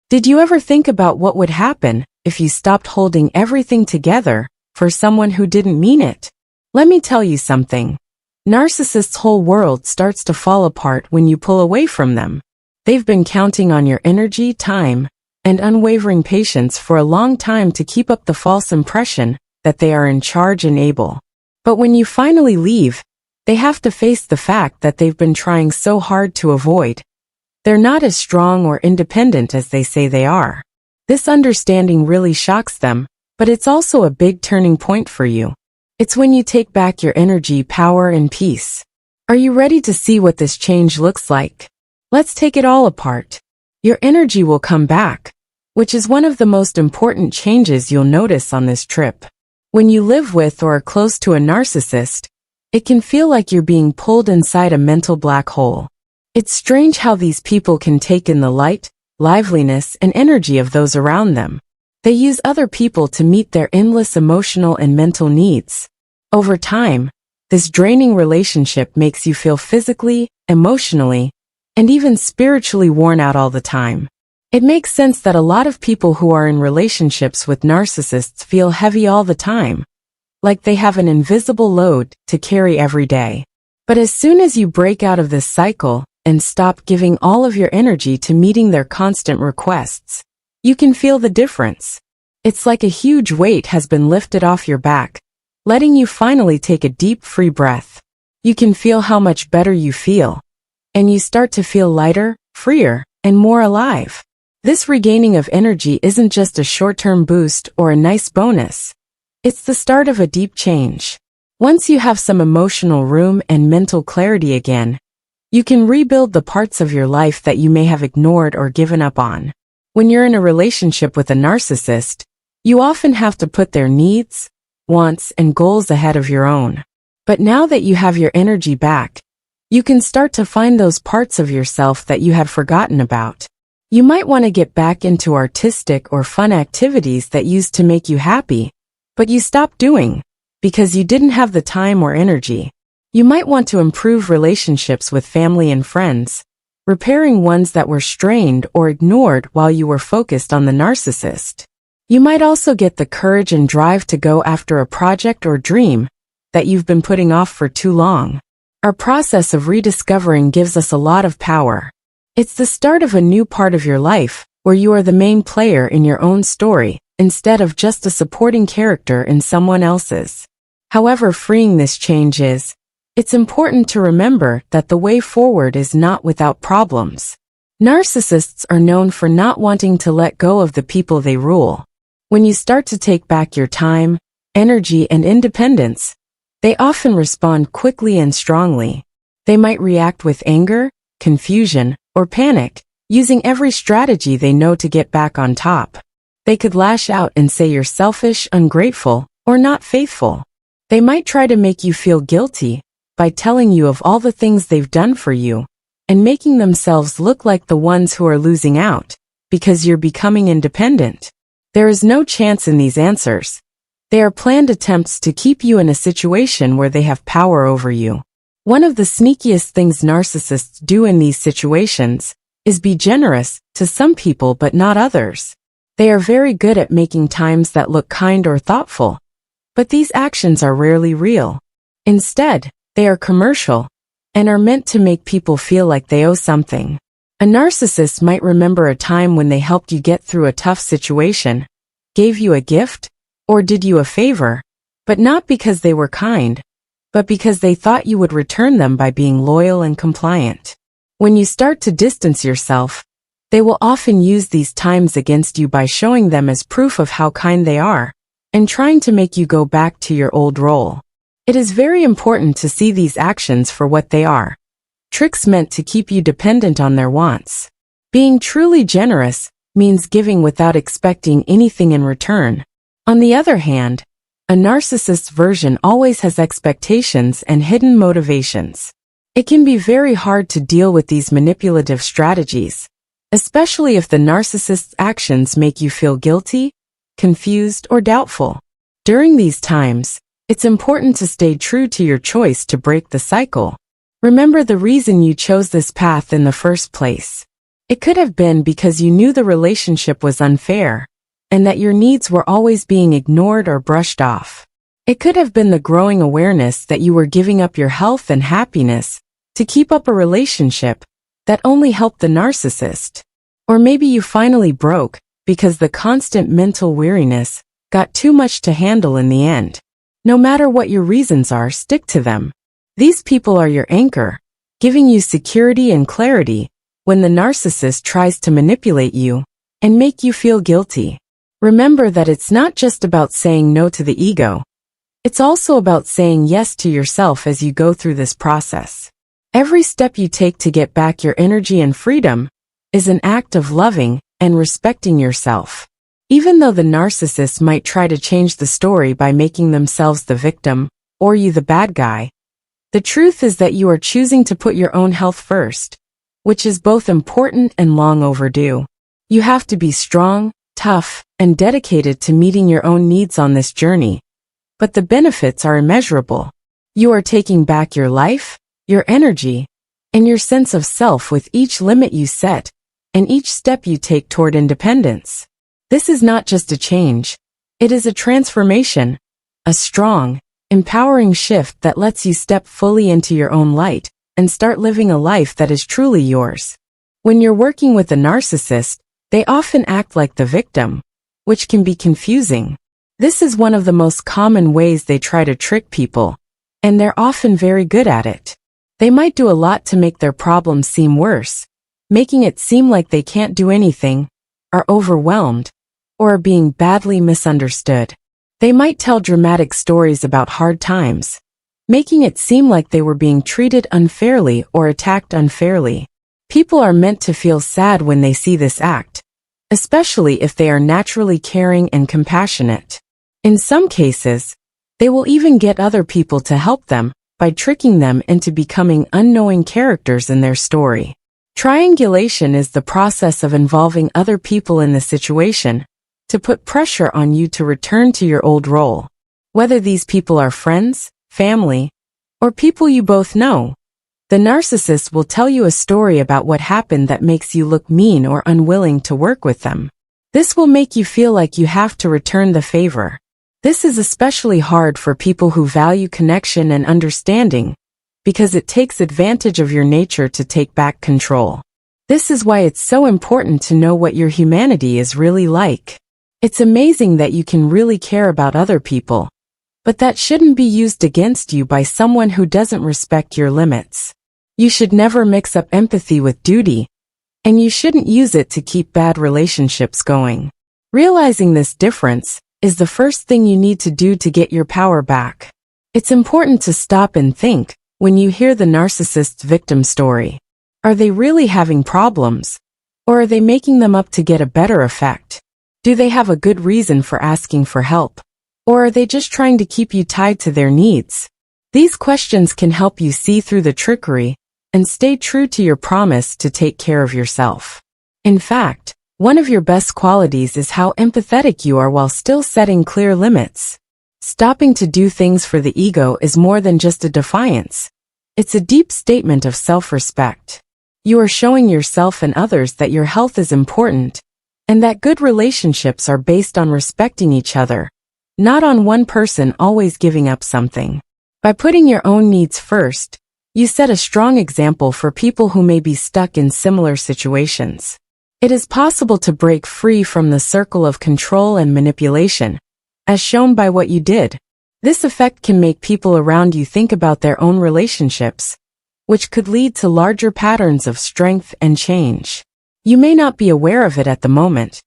Did you ever think about what would happen if you stopped holding everything together for someone who didn't mean it? Let me tell you something. Narcissists' whole world starts to fall apart when you pull away from them. They've been counting on your energy, time, and unwavering patience for a long time to keep up the false impression that they are in charge and able. But when you finally leave, they have to face the fact that they've been trying so hard to avoid. They're not as strong or independent as they say they are. This understanding really shocks them, but it's also a big turning point for you. It's when you take back your energy, power, and peace. Are you ready to see what this change looks like? Let's take it all apart. Your energy will come back, which is one of the most important changes you'll notice on this trip. When you live with or are close to a narcissist, it can feel like you're being pulled inside a mental black hole. It's strange how these people can take in the light, liveliness, and energy of those around them. They use other people to meet their endless emotional and mental needs. Over time, this draining relationship makes you feel physically, emotionally, and even spiritually worn out all the time. It makes sense that a lot of people who are in relationships with narcissists feel heavy all the time, like they have an invisible load to carry every day. But as soon as you break out of this cycle and stop giving all of your energy to meeting their constant requests, you can feel the difference. It's like a huge weight has been lifted off your back, letting you finally take a deep, free breath. You can feel how much better you feel, and you start to feel lighter, freer, and more alive. This regaining of energy isn't just a short-term boost or a nice bonus. It's the start of a deep change. Once you have some emotional room and mental clarity again, you can rebuild the parts of your life that you may have ignored or given up on. When you're in a relationship with a narcissist, you often have to put their needs, wants, and goals ahead of your own. But now that you have your energy back, you can start to find those parts of yourself that you had forgotten about. You might want to get back into artistic or fun activities that used to make you happy, but you stopped doing because you didn't have the time or energy. You might want to improve relationships with family and friends, repairing ones that were strained or ignored while you were focused on the narcissist. You might also get the courage and drive to go after a project or dream that you've been putting off for too long. Our process of rediscovering gives us a lot of power. It's the start of a new part of your life where you are the main player in your own story instead of just a supporting character in someone else's. However freeing this change is, it's important to remember that the way forward is not without problems. Narcissists are known for not wanting to let go of the people they rule. When you start to take back your time, energy, and independence, they often respond quickly and strongly. They might react with anger, confusion, or panic, using every strategy they know to get back on top. They could lash out and say you're selfish, ungrateful, or not faithful. They might try to make you feel guilty by telling you of all the things they've done for you and making themselves look like the ones who are losing out because you're becoming independent. There is no chance in these answers. They are planned attempts to keep you in a situation where they have power over you. One of the sneakiest things narcissists do in these situations is be generous to some people but not others. They are very good at making times that look kind or thoughtful, but these actions are rarely real. Instead, they are commercial and are meant to make people feel like they owe something. A narcissist might remember a time when they helped you get through a tough situation, gave you a gift, or did you a favor, but not because they were kind, but because they thought you would return them by being loyal and compliant. When you start to distance yourself, they will often use these times against you by showing them as proof of how kind they are, and trying to make you go back to your old role. It is very important to see these actions for what they are. Tricks meant to keep you dependent on their wants. Being truly generous means giving without expecting anything in return. On the other hand, a narcissist's version always has expectations and hidden motivations. It can be very hard to deal with these manipulative strategies, especially if the narcissist's actions make you feel guilty, confused, or doubtful. During these times, it's important to stay true to your choice to break the cycle. Remember the reason you chose this path in the first place. It could have been because you knew the relationship was unfair, and that your needs were always being ignored or brushed off. It could have been the growing awareness that you were giving up your health and happiness to keep up a relationship that only helped the narcissist. Or maybe you finally broke because the constant mental weariness got too much to handle in the end. No matter what your reasons are, stick to them. These people are your anchor, giving you security and clarity when the narcissist tries to manipulate you and make you feel guilty. Remember that it's not just about saying no to the ego. It's also about saying yes to yourself as you go through this process. Every step you take to get back your energy and freedom is an act of loving and respecting yourself. Even though the narcissist might try to change the story by making themselves the victim, or you the bad guy, the truth is that you are choosing to put your own health first, which is both important and long overdue. You have to be strong, tough, and dedicated to meeting your own needs on this journey. But the benefits are immeasurable. You are taking back your life, your energy, and your sense of self with each limit you set and each step you take toward independence. This is not just a change. It is a transformation, a strong, empowering shift that lets you step fully into your own light and start living a life that is truly yours. When you're working with a narcissist, they often act like the victim, which can be confusing. This is one of the most common ways they try to trick people, and they're often very good at it. They might do a lot to make their problems seem worse, making it seem like they can't do anything, are overwhelmed, or are being badly misunderstood. They might tell dramatic stories about hard times, making it seem like they were being treated unfairly or attacked unfairly. People are meant to feel sad when they see this act, especially if they are naturally caring and compassionate. In some cases, they will even get other people to help them by tricking them into becoming unknowing characters in their story. Triangulation is the process of involving other people in the situation to put pressure on you to return to your old role. Whether these people are friends, family, or people you both know, the narcissist will tell you a story about what happened that makes you look mean or unwilling to work with them. This will make you feel like you have to return the favor. This is especially hard for people who value connection and understanding, because it takes advantage of your nature to take back control. This is why it's so important to know what your humanity is really like. It's amazing that you can really care about other people, but that shouldn't be used against you by someone who doesn't respect your limits. You should never mix up empathy with duty, and you shouldn't use it to keep bad relationships going. Realizing this difference is the first thing you need to do to get your power back. It's important to stop and think when you hear the narcissist's victim story. Are they really having problems, or are they making them up to get a better effect? Do they have a good reason for asking for help, or are they just trying to keep you tied to their needs? These questions can help you see through the trickery and stay true to your promise to take care of yourself. In fact, one of your best qualities is how empathetic you are while still setting clear limits. Stopping to do things for the ego is more than just a defiance. It's a deep statement of self-respect. You are showing yourself and others that your health is important, and that good relationships are based on respecting each other, not on one person always giving up something. By putting your own needs first, you set a strong example for people who may be stuck in similar situations. It is possible to break free from the circle of control and manipulation, as shown by what you did. This effect can make people around you think about their own relationships, which could lead to larger patterns of strength and change. You may not be aware of it at the moment,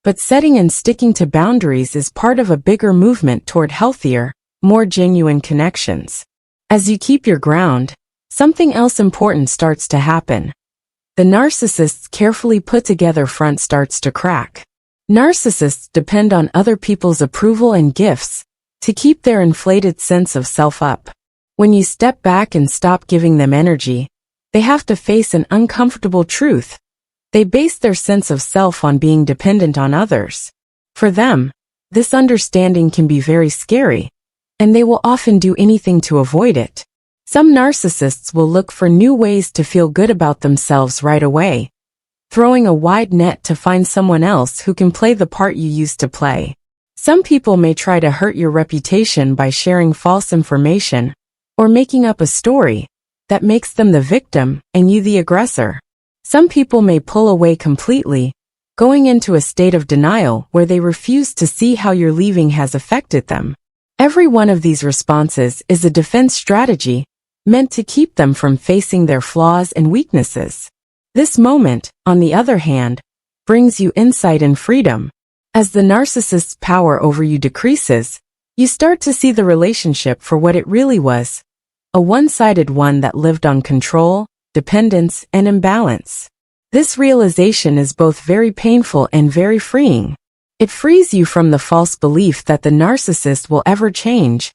but setting and sticking to boundaries is part of a bigger movement toward healthier, more genuine connections. As you keep your ground, something else important starts to happen. The narcissist's carefully put together front starts to crack. Narcissists depend on other people's approval and gifts to keep their inflated sense of self up. When you step back and stop giving them energy, they have to face an uncomfortable truth. They base their sense of self on being dependent on others. For them, this understanding can be very scary, and they will often do anything to avoid it. Some narcissists will look for new ways to feel good about themselves right away. throwing a wide net to find someone else who can play the part you used to play. Some people may try to hurt your reputation by sharing false information or making up a story that makes them the victim and you the aggressor. Some people may pull away completely, going into a state of denial where they refuse to see how your leaving has affected them. Every one of these responses is a defense strategy meant to keep them from facing their flaws and weaknesses. This moment, on the other hand, brings you insight and freedom. As the narcissist's power over you decreases, you start to see the relationship for what it really was, a one-sided one that lived on control, dependence, and imbalance. This realization is both very painful and very freeing. It frees you from the false belief that the narcissist will ever change,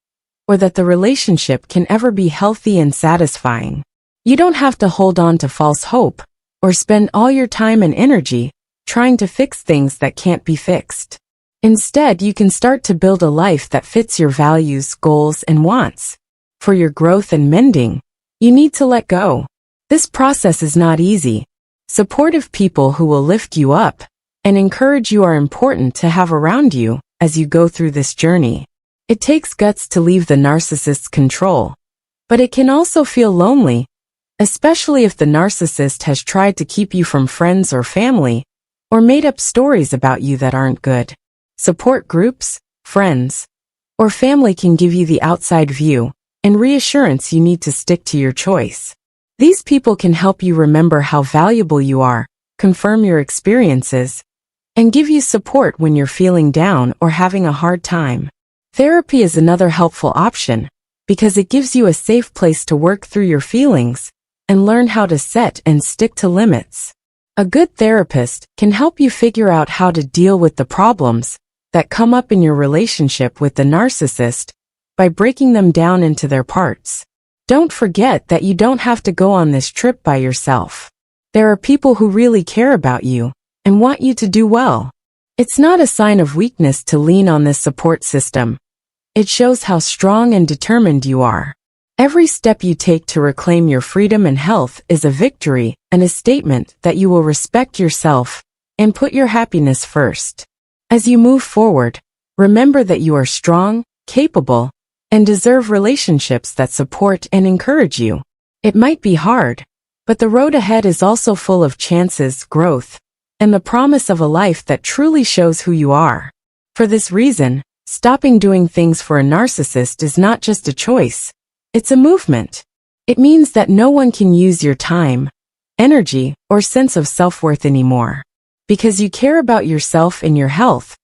or that the relationship can ever be healthy and satisfying. You don't have to hold on to false hope, or spend all your time and energy trying to fix things that can't be fixed. Instead, you can start to build a life that fits your values, goals, and wants. For your growth and mending, you need to let go. This process is not easy. Supportive people who will lift you up and encourage you are important to have around you as you go through this journey. It takes guts to leave the narcissist's control, but it can also feel lonely, especially if the narcissist has tried to keep you from friends or family, or made up stories about you that aren't good. Support groups, friends, or family can give you the outside view and reassurance you need to stick to your choice. These people can help you remember how valuable you are, confirm your experiences, and give you support when you're feeling down or having a hard time. Therapy is another helpful option because it gives you a safe place to work through your feelings and learn how to set and stick to limits. A good therapist can help you figure out how to deal with the problems that come up in your relationship with the narcissist by breaking them down into their parts. Don't forget that you don't have to go on this trip by yourself. There are people who really care about you and want you to do well. It's not a sign of weakness to lean on this support system. It shows how strong and determined you are. Every step you take to reclaim your freedom and health is a victory and a statement that you will respect yourself and put your happiness first. As you move forward, remember that you are strong, capable, and deserve relationships that support and encourage you. It might be hard, but the road ahead is also full of chances, growth, and the promise of a life that truly shows who you are. For this reason, stopping doing things for a narcissist is not just a choice. It's a movement. It means that no one can use your time, energy, or sense of self-worth anymore. Because you care about yourself and your health,